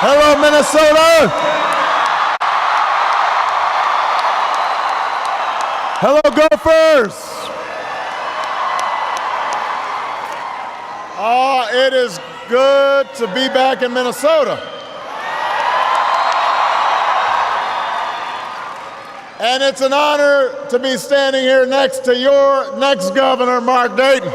Hello, Minnesota. Hello, Gophers. Oh, it is good to be back in Minnesota. And it's an honor to be standing here next to your next governor, Mark Dayton.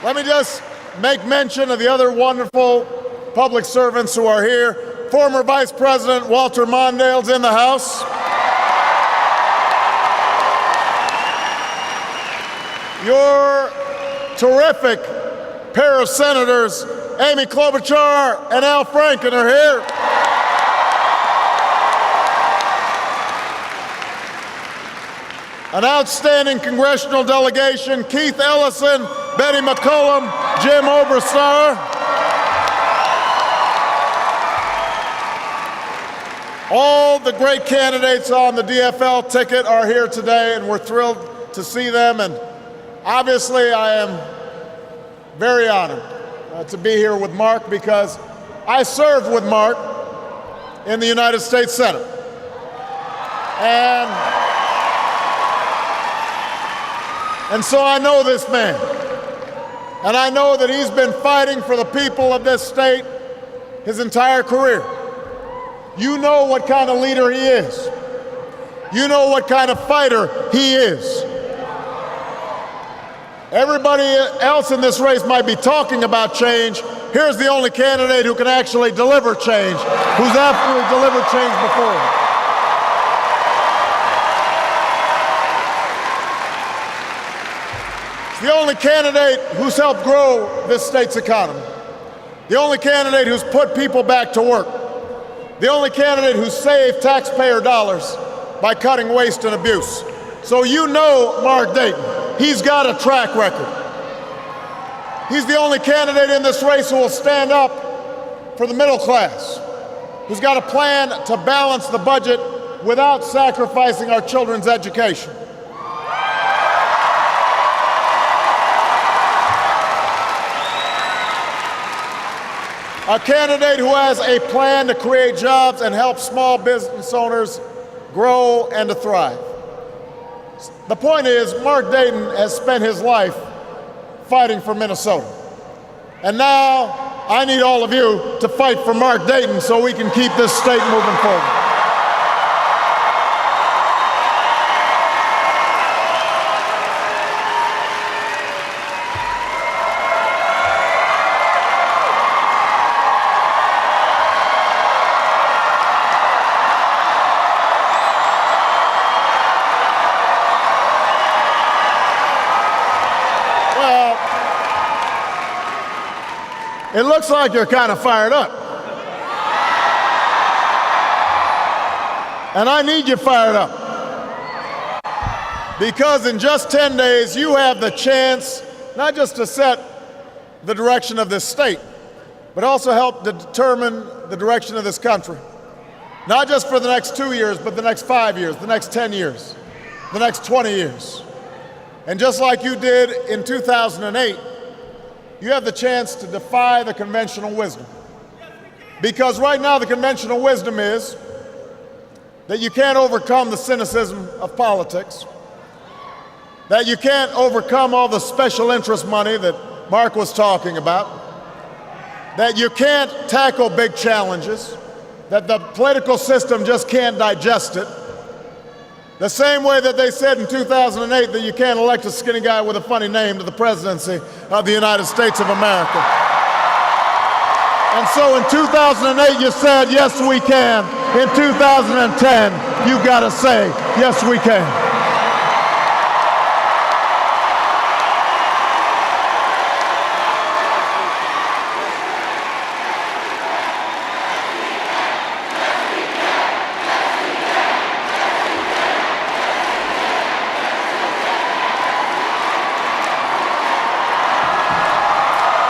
Let me just make mention of the other wonderful public servants who are here. Former Vice President Walter Mondale's in the House. Your terrific pair of senators, Amy Klobuchar and Al Franken, are here. An outstanding congressional delegation, Keith Ellison, Betty McCollum, Jim Oberstar. All the great candidates on the DFL ticket are here today, and we're thrilled to see them. And obviously, I am very honored to be here with Mark because I served with Mark in the United States Senate. And so I know this man. And I know that he's been fighting for the people of this state his entire career. You know what kind of leader he is. You know what kind of fighter he is. Everybody else in this race might be talking about change. Here's the only candidate who can actually deliver change, who's actually delivered change before. The only candidate who's helped grow this state's economy. The only candidate who's put people back to work. The only candidate who's saved taxpayer dollars by cutting waste and abuse. So you know Mark Dayton. He's got a track record. He's the only candidate in this race who will stand up for the middle class, who's got a plan to balance the budget without sacrificing our children's education. A candidate who has a plan to create jobs and help small business owners grow and to thrive. The point is, Mark Dayton has spent his life fighting for Minnesota. And now I need all of you to fight for Mark Dayton so we can keep this state moving forward. It looks like you're kind of fired up. And I need you fired up. Because in just 10 days, you have the chance not just to set the direction of this state, but also help to determine the direction of this country. Not just for the next 2 years, but the next 5 years, the next 10 years, the next 20 years. And just like you did in 2008, you have the chance to defy the conventional wisdom. Because right now the conventional wisdom is that you can't overcome the cynicism of politics, that you can't overcome all the special interest money that Mark was talking about, that you can't tackle big challenges, that the political system just can't digest it. The same way that they said in 2008 that you can't elect a skinny guy with a funny name to the presidency of the United States of America. And so in 2008 you said, yes, we can. In 2010, you've got to say, yes, we can.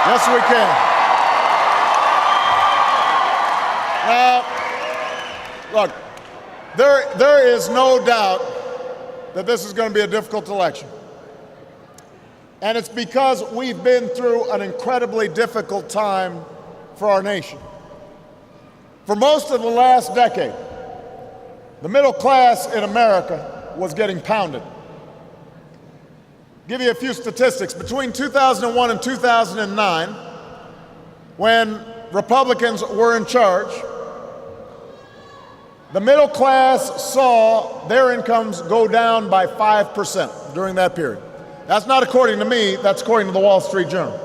Yes, we can. Now, look, there is no doubt that this is going to be a difficult election. And it's because we've been through an incredibly difficult time for our nation. For most of the last decade, the middle class in America was getting pounded. Give you a few statistics. Between 2001 and 2009, when Republicans were in charge, the middle class saw their incomes go down by 5% during that period. That's not according to me, that's according to the Wall Street Journal.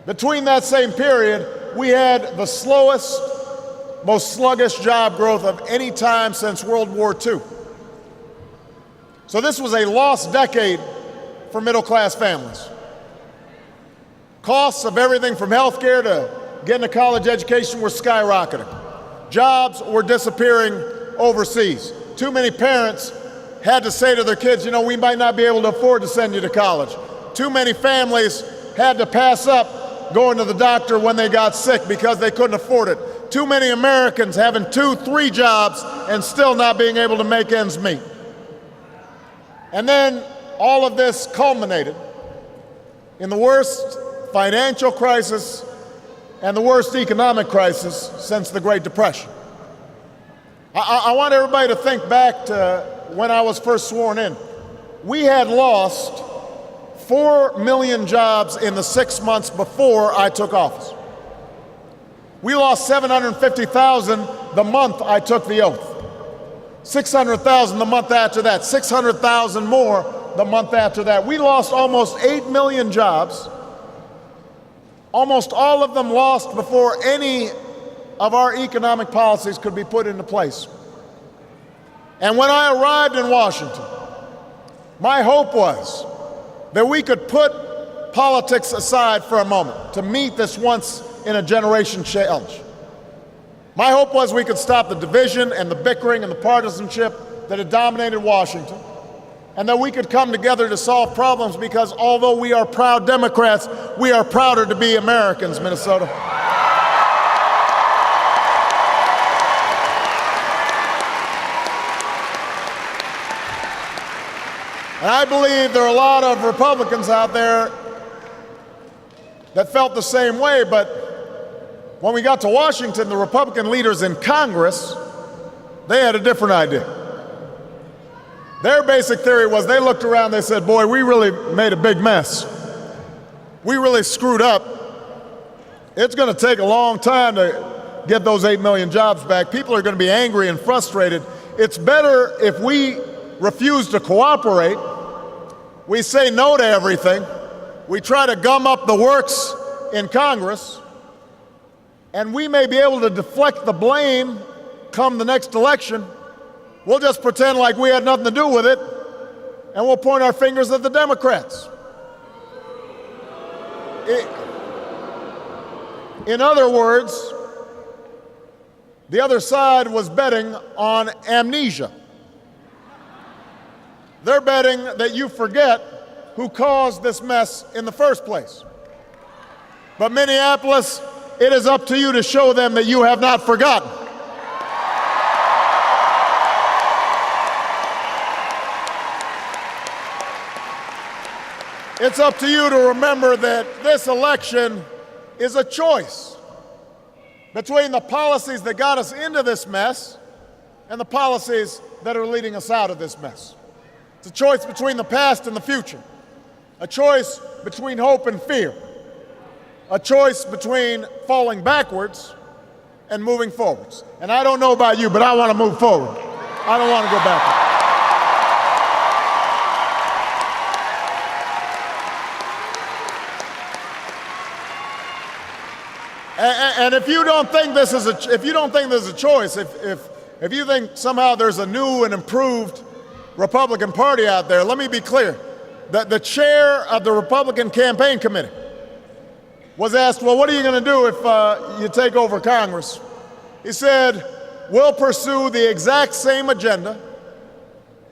Between that same period, we had the slowest, most sluggish job growth of any time since World War II. So this was a lost decade for middle-class families. Costs of everything from health care to getting a college education were skyrocketing. Jobs were disappearing overseas. Too many parents had to say to their kids, you know, we might not be able to afford to send you to college. Too many families had to pass up going to the doctor when they got sick because they couldn't afford it. Too many Americans having 2, 3 jobs and still not being able to make ends meet. And then all of this culminated in the worst financial crisis and the worst economic crisis since the Great Depression. I want everybody to think back to when I was first sworn in. We had lost 4 million jobs in the 6 months before I took office. We lost 750,000 the month I took the oath. 600,000 the month after that, 600,000 more the month after that. We lost almost 8 million jobs, almost all of them lost before any of our economic policies could be put into place. And when I arrived in Washington, my hope was that we could put politics aside for a moment to meet this once-in-a-generation challenge. My hope was we could stop the division and the bickering and the partisanship that had dominated Washington, and that we could come together to solve problems because although we are proud Democrats, we are prouder to be Americans, Minnesota. And I believe there are a lot of Republicans out there that felt the same way, but when we got to Washington, the Republican leaders in Congress, they had a different idea. Their basic theory was they looked around, they said, boy, we really made a big mess. We really screwed up. It's going to take a long time to get those 8 million jobs back. People are going to be angry and frustrated. It's better if we refuse to cooperate. We say no to everything. We try to gum up the works in Congress, and we may be able to deflect the blame come the next election. We'll just pretend like we had nothing to do with it, and we'll point our fingers at the Democrats. In other words, the other side was betting on amnesia. They're betting that you forget who caused this mess in the first place. But Minneapolis, it is up to you to show them that you have not forgotten. It's up to you to remember that this election is a choice between the policies that got us into this mess and the policies that are leading us out of this mess. It's a choice between the past and the future, a choice between hope and fear, a choice between falling backwards and moving forwards. And I don't know about you, but I want to move forward. I don't want to go backwards. And if you don't think this is a choice, if you think somehow there's a new and improved Republican Party out there, let me be clear. The chair of the Republican Campaign Committee was asked, well, what are you going to do if you take over Congress? He said, we'll pursue the exact same agenda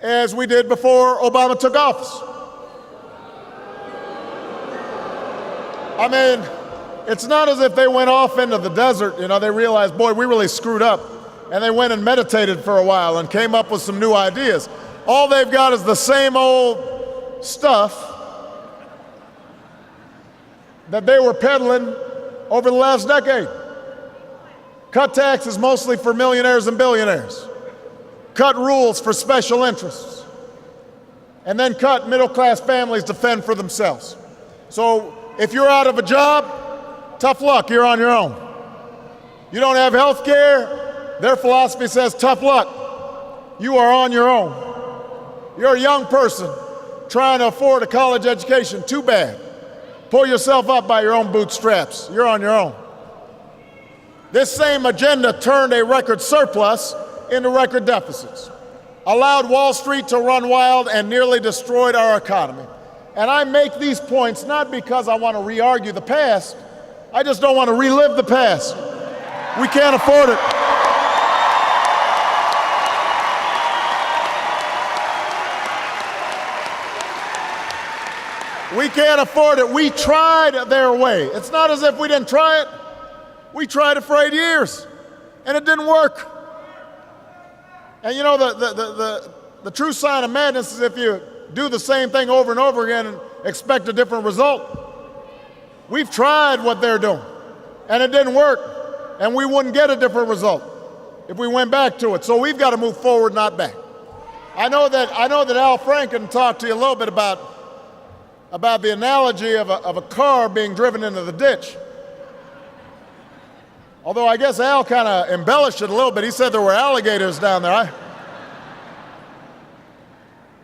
as we did before Obama took office. I mean, it's not as if they went off into the desert, they realized, boy, we really screwed up. And they went and meditated for a while and came up with some new ideas. All they've got is the same old stuff that they were peddling over the last decade. Cut taxes mostly for millionaires and billionaires. Cut rules for special interests. And then cut middle-class families to fend for themselves. So if you're out of a job, tough luck, you're on your own. You don't have health care, their philosophy says tough luck, you are on your own. You're a young person trying to afford a college education, too bad. Pull yourself up by your own bootstraps, you're on your own. This same agenda turned a record surplus into record deficits, allowed Wall Street to run wild, and nearly destroyed our economy. And I make these points not because I want to re-argue the past, I just don't want to relive the past. We can't afford it. We can't afford it. We tried their way. It's not as if we didn't try it. We tried it for 8 years, and it didn't work. And you know, the true sign of madness is if you do the same thing over and over again and expect a different result. We've tried what they're doing, and it didn't work. And we wouldn't get a different result if we went back to it. So we've got to move forward, not back. I know that Al Franken talked to you a little bit about the analogy of a car being driven into the ditch. Although I guess Al kind of embellished it a little bit. He said there were alligators down there.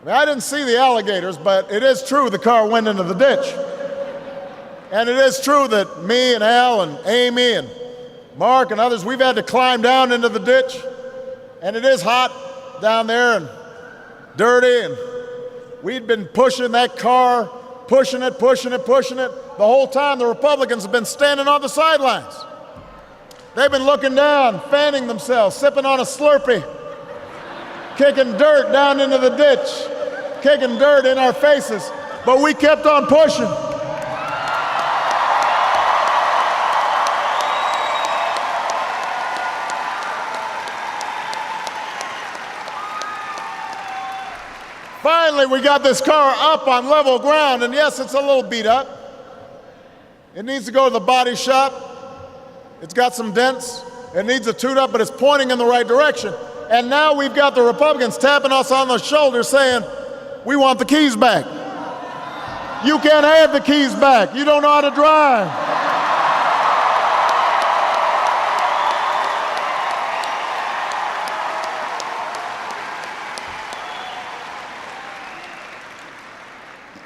I didn't see the alligators, but it is true the car went into the ditch. And it is true that me and Al and Amy and Mark and others, we've had to climb down into the ditch, and it is hot down there and dirty, and we'd been pushing that car, pushing it. The whole time the Republicans have been standing on the sidelines. They've been looking down, fanning themselves, sipping on a Slurpee, kicking dirt down into the ditch, kicking dirt in our faces, but we kept on pushing. Finally, we got this car up on level ground, and yes, it's a little beat up. It needs to go to the body shop. It's got some dents. It needs a tune-up, but it's pointing in the right direction. And now we've got the Republicans tapping us on the shoulder saying, we want the keys back. You can't have the keys back. You don't know how to drive.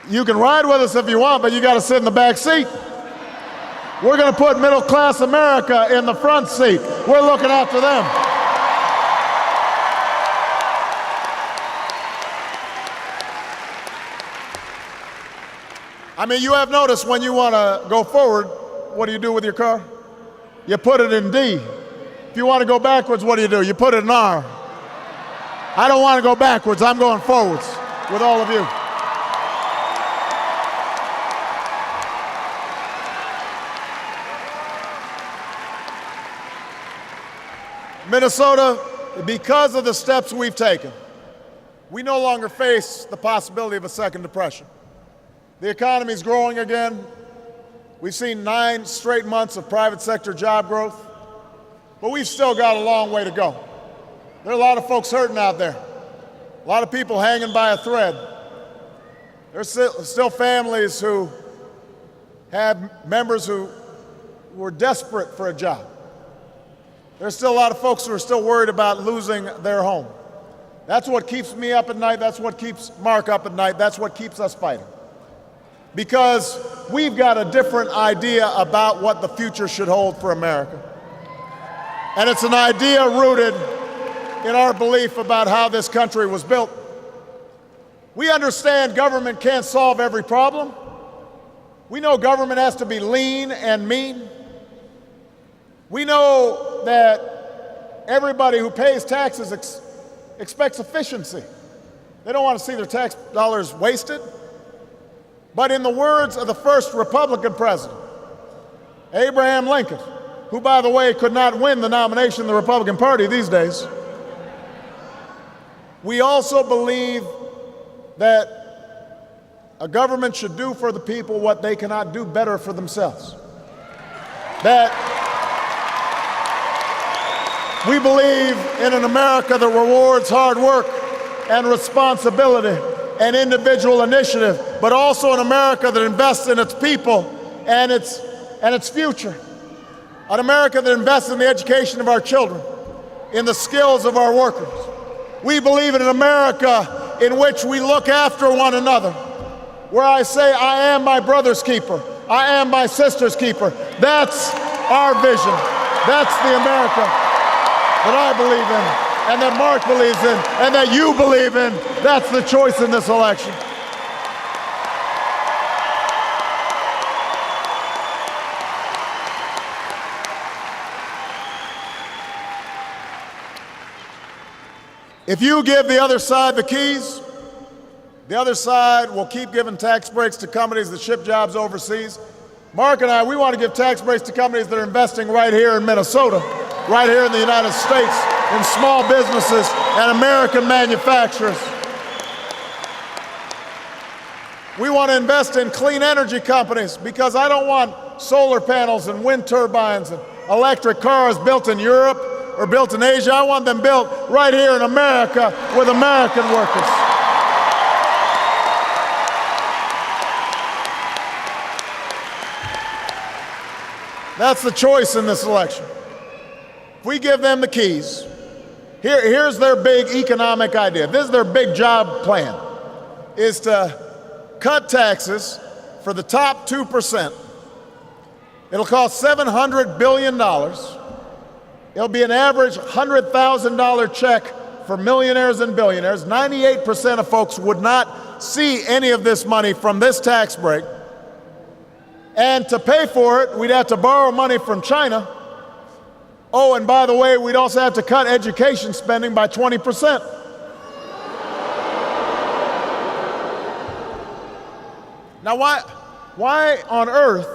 You can ride with us if you want, but you got to sit in the back seat. We're going to put middle-class America in the front seat. We're looking after them. I mean, you have noticed when you want to go forward, what do you do with your car? You put it in D. If you want to go backwards, what do? You put it in R. I don't want to go backwards. I'm going forwards with all of you. Minnesota, because of the steps we've taken, we no longer face the possibility of a second depression. The economy is growing again. We've seen 9 straight months of private sector job growth, but we've still got a long way to go. There are a lot of folks hurting out there, a lot of people hanging by a thread. There's still families who have members who were desperate for a job. There's still a lot of folks who are still worried about losing their home. That's what keeps me up at night. That's what keeps Mark up at night. That's what keeps us fighting. Because we've got a different idea about what the future should hold for America. And it's an idea rooted in our belief about how this country was built. We understand government can't solve every problem. We know government has to be lean and mean. We know that everybody who pays taxes expects efficiency. They don't want to see their tax dollars wasted. But in the words of the first Republican president, Abraham Lincoln, who, by the way, could not win the nomination of the Republican Party these days, we also believe that a government should do for the people what they cannot do better for themselves. That we believe in an America that rewards hard work and responsibility and individual initiative, but also an America that invests in its people and its future. An America that invests in the education of our children, in the skills of our workers. We believe in an America in which we look after one another, where I say, I am my brother's keeper, I am my sister's keeper. That's our vision. That's the America that I believe in, and that Mark believes in, and that you believe in. That's the choice in this election. If you give the other side the keys, the other side will keep giving tax breaks to companies that ship jobs overseas. Mark and I, we want to give tax breaks to companies that are investing right here in Minnesota, right here in the United States, in small businesses and American manufacturers. We want to invest in clean energy companies because I don't want solar panels and wind turbines and electric cars built in Europe or built in Asia. I want them built right here in America with American workers. That's the choice in this election. If we give them the keys, here's their big economic idea. This is their big job plan, is to cut taxes for the top 2%. It'll cost $700 billion. It'll be an average $100,000 check for millionaires and billionaires. 98% of folks would not see any of this money from this tax break. And to pay for it, we'd have to borrow money from China. Oh, and by the way, we'd also have to cut education spending by 20%. Now, why on earth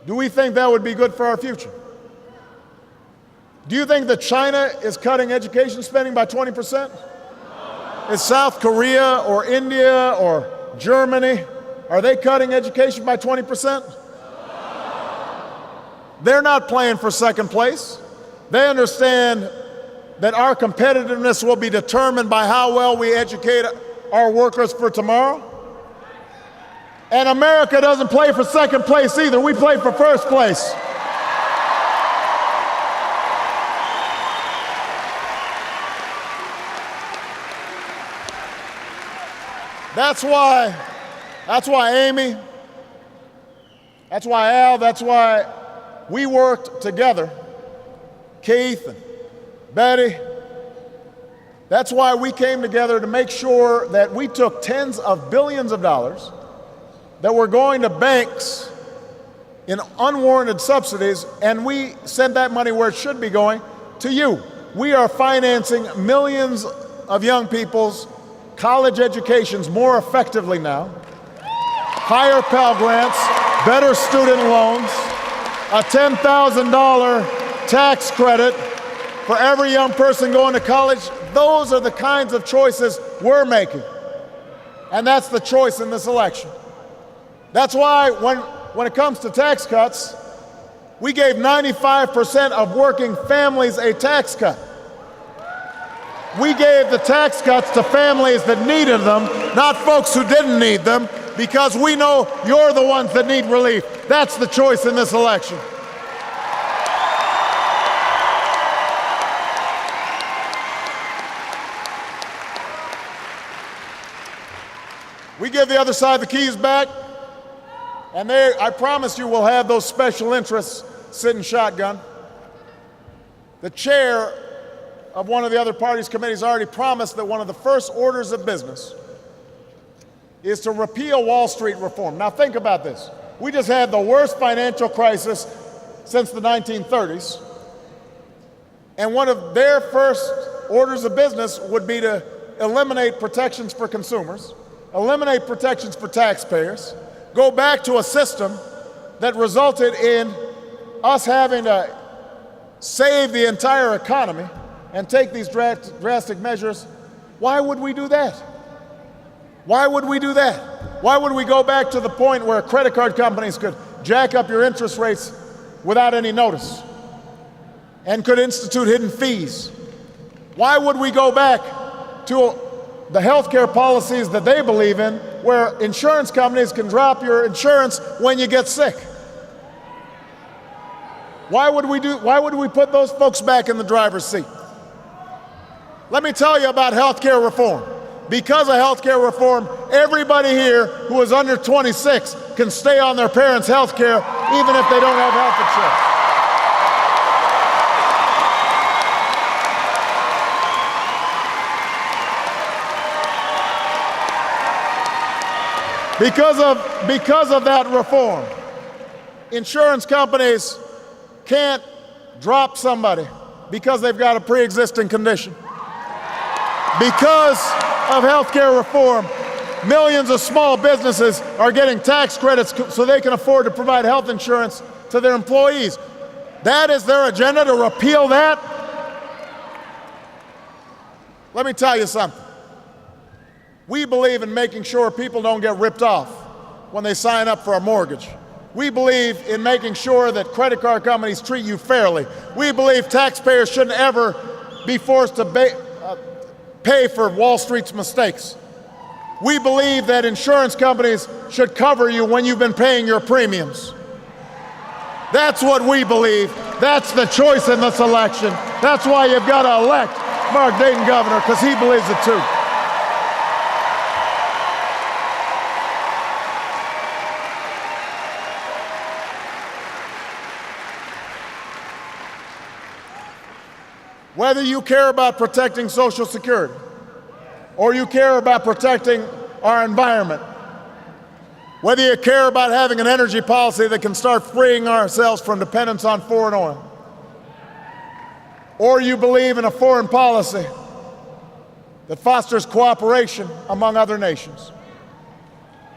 do we think that would be good for our future? Do you think that China is cutting education spending by 20%? Is South Korea or India or Germany, are they cutting education by 20%? They're not playing for second place. They understand that our competitiveness will be determined by how well we educate our workers for tomorrow. And America doesn't play for second place either. We play for first place. That's why Amy, that's why Al, that's why we worked together, Keith and Betty. That's why we came together to make sure that we took tens of billions of dollars that were going to banks in unwarranted subsidies, and we sent that money where it should be going, to you. We are financing millions of young people's college educations more effectively now. Higher Pell Grants, better student loans, a $10,000 tax credit for every young person going to college. Those are the kinds of choices we're making. And that's the choice in this election. That's why when it comes to tax cuts, we gave 95% of working families a tax cut. We gave the tax cuts to families that needed them, not folks who didn't need them, because we know you're the ones that need relief. That's the choice in this election. We give the other side the keys back, and I promise you we'll have those special interests sitting shotgun. The chair of one of the other party's committees already promised that one of the first orders of business is to repeal Wall Street reform. Now think about this. We just had the worst financial crisis since the 1930s, and one of their first orders of business would be to eliminate protections for consumers, eliminate protections for taxpayers, go back to a system that resulted in us having to save the entire economy and take these drastic measures. Why would we do that? Why would we do that? Why would we go back to the point where credit card companies could jack up your interest rates without any notice and could institute hidden fees? Why would we go back to the healthcare policies that they believe in, where insurance companies can drop your insurance when you get sick? Why would we put those folks back in the driver's seat? Let me tell you about healthcare reform. Because of healthcare reform, everybody here who is under 26 can stay on their parents' healthcare even if they don't have health insurance. Because of that reform, insurance companies can't drop somebody because they've got a pre-existing condition. Because of healthcare reform, millions of small businesses are getting tax credits so they can afford to provide health insurance to their employees. That is their agenda, to repeal that? Let me tell you something. We believe in making sure people don't get ripped off when they sign up for a mortgage. We believe in making sure that credit card companies treat you fairly. We believe taxpayers shouldn't ever be forced to pay for Wall Street's mistakes. We believe that insurance companies should cover you when you've been paying your premiums. That's what we believe. That's the choice in this election. That's why you've got to elect Mark Dayton governor, because he believes it too. Whether you care about protecting Social Security or you care about protecting our environment, whether you care about having an energy policy that can start freeing ourselves from dependence on foreign oil, or you believe in a foreign policy that fosters cooperation among other nations,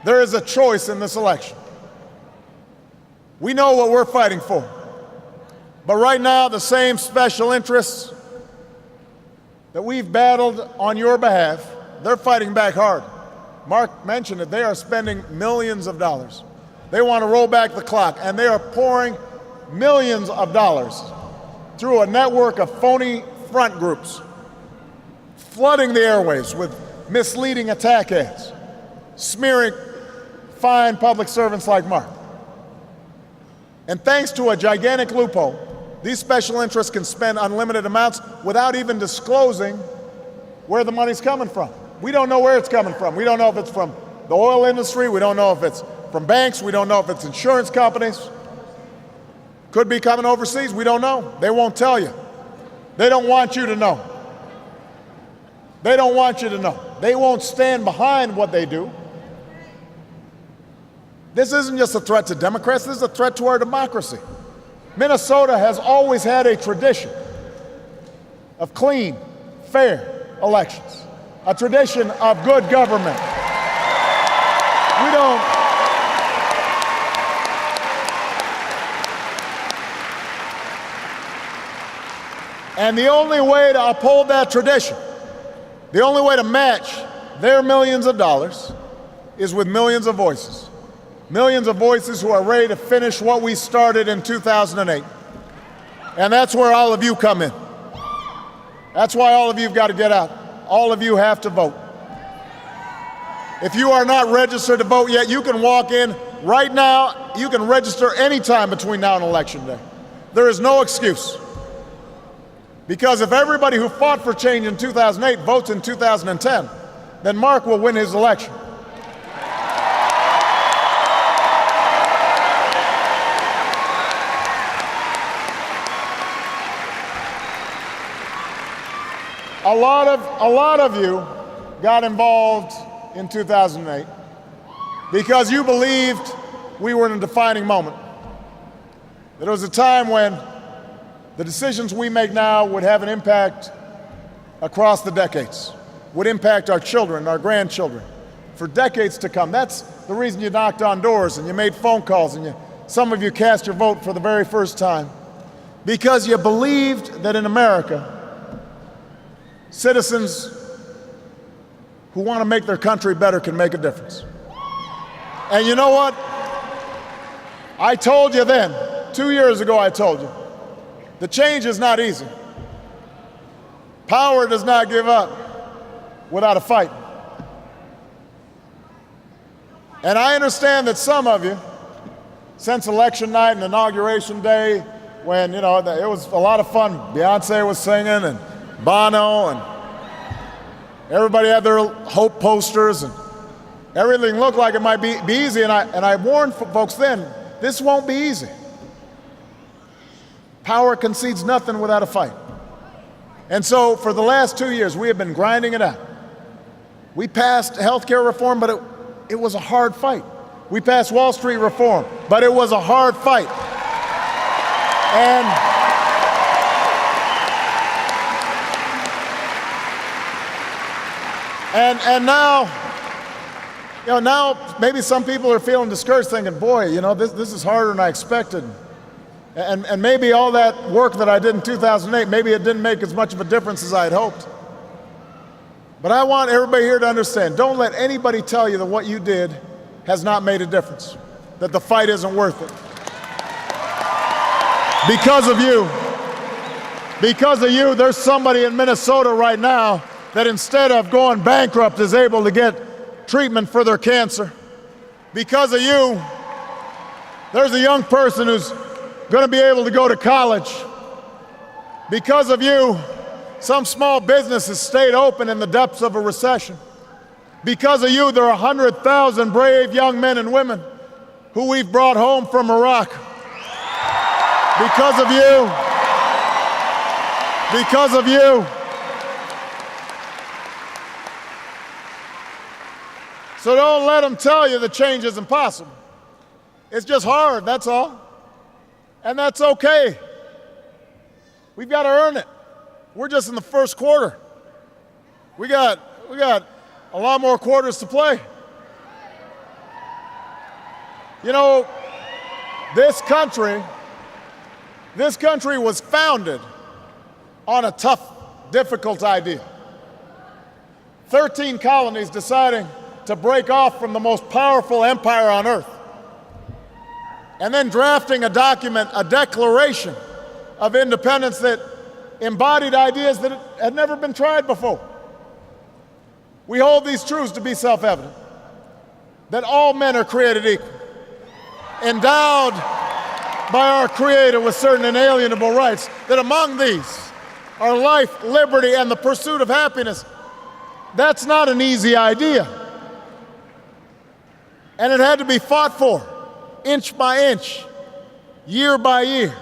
there is a choice in this election. We know what we're fighting for, but right now the same special interests that we've battled on your behalf, they're fighting back hard. Mark mentioned it. They are spending millions of dollars. They want to roll back the clock, and they are pouring millions of dollars through a network of phony front groups, flooding the airwaves with misleading attack ads, smearing fine public servants like Mark. And thanks to a gigantic loophole, these special interests can spend unlimited amounts without even disclosing where the money's coming from. We don't know where it's coming from. We don't know if it's from the oil industry. We don't know if it's from banks. We don't know if it's insurance companies. Could be coming overseas. We don't know. They won't tell you. They don't want you to know. They don't want you to know. They won't stand behind what they do. This isn't just a threat to Democrats. This is a threat to our democracy. Minnesota has always had a tradition of clean, fair elections, a tradition of good government. We don't. And the only way to uphold that tradition, the only way to match their millions of dollars, is with millions of voices. Millions of voices who are ready to finish what we started in 2008. And that's where all of you come in. That's why all of you've got to get out. All of you have to vote. If you are not registered to vote yet, you can walk in right now. You can register anytime between now and Election Day. There is no excuse. Because if everybody who fought for change in 2008 votes in 2010, then Mark will win his election. A lot of you got involved in 2008 because you believed we were in a defining moment. That it was a time when the decisions we make now would have an impact across the decades, would impact our children, our grandchildren, for decades to come. That's the reason you knocked on doors and you made phone calls and some of you cast your vote for the very first time, because you believed that in America, citizens who want to make their country better can make a difference. And you know what? I told you then, 2 years ago I told you, the change is not easy. Power does not give up without a fight. And I understand that some of you, since election night and inauguration day, when, it was a lot of fun. Beyonce was singing and Bono and everybody had their hope posters and everything looked like it might be easy. And I warned folks then, this won't be easy. Power concedes nothing without a fight. And so for the last 2 years, we have been grinding it out. We passed health care reform, but it was a hard fight. We passed Wall Street reform, but it was a hard fight. And now, now maybe some people are feeling discouraged, thinking, boy, this is harder than I expected. And maybe all that work that I did in 2008, maybe it didn't make as much of a difference as I had hoped. But I want everybody here to understand, don't let anybody tell you that what you did has not made a difference, that the fight isn't worth it. Because of you, there's somebody in Minnesota right now that instead of going bankrupt is able to get treatment for their cancer. Because of you, there's a young person who's going to be able to go to college. Because of you, some small businesses stayed open in the depths of a recession. Because of you, there are 100,000 brave young men and women who we've brought home from Iraq. Because of you. Because of you. So don't let them tell you the change is impossible. It's just hard, that's all. And that's okay. We've got to earn it. We're just in the first quarter. We got a lot more quarters to play. This country was founded on a tough, difficult idea. 13 colonies deciding to break off from the most powerful empire on earth. And then drafting a document, a declaration of independence that embodied ideas that had never been tried before. We hold these truths to be self-evident, that all men are created equal, endowed by our Creator with certain inalienable rights, that among these are life, liberty, and the pursuit of happiness. That's not an easy idea. And it had to be fought for, inch by inch, year by year.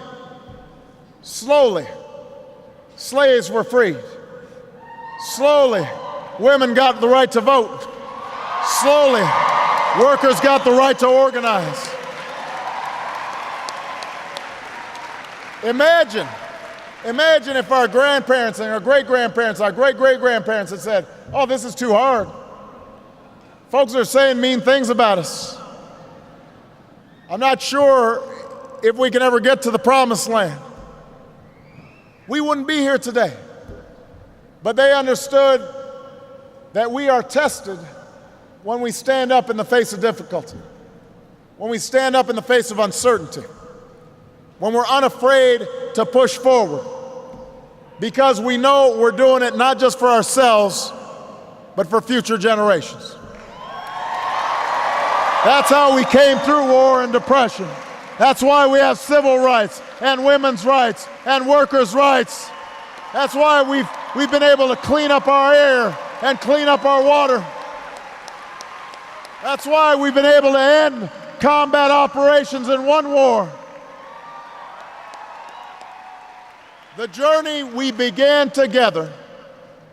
Slowly, slaves were freed. Slowly, women got the right to vote. Slowly, workers got the right to organize. Imagine if our grandparents and our great-grandparents, our great-great-grandparents had said, oh, this is too hard. Folks are saying mean things about us. I'm not sure if we can ever get to the promised land. We wouldn't be here today. But they understood that we are tested when we stand up in the face of difficulty, when we stand up in the face of uncertainty, when we're unafraid to push forward, because we know we're doing it not just for ourselves, but for future generations. That's how we came through war and depression. That's why we have civil rights and women's rights and workers' rights. That's why we've been able to clean up our air and clean up our water. That's why we've been able to end combat operations in one war. The journey we began together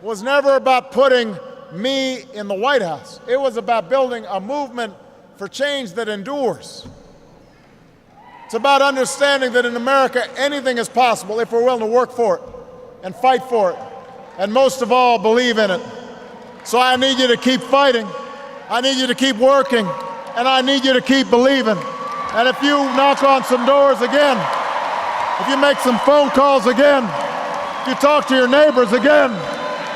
was never about putting me in the White House. It was about building a movement for change that endures. It's about understanding that in America, anything is possible if we're willing to work for it and fight for it, and most of all, believe in it. So I need you to keep fighting. I need you to keep working, and I need you to keep believing. And if you knock on some doors again, if you make some phone calls again, if you talk to your neighbors again,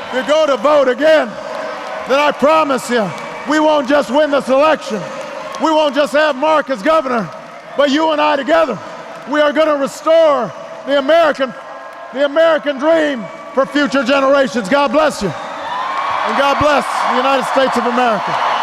if you go to vote again, then I promise you, we won't just win this election, we won't just have Mark as governor, but you and I together, we are going to restore the American dream for future generations. God bless you. And God bless the United States of America.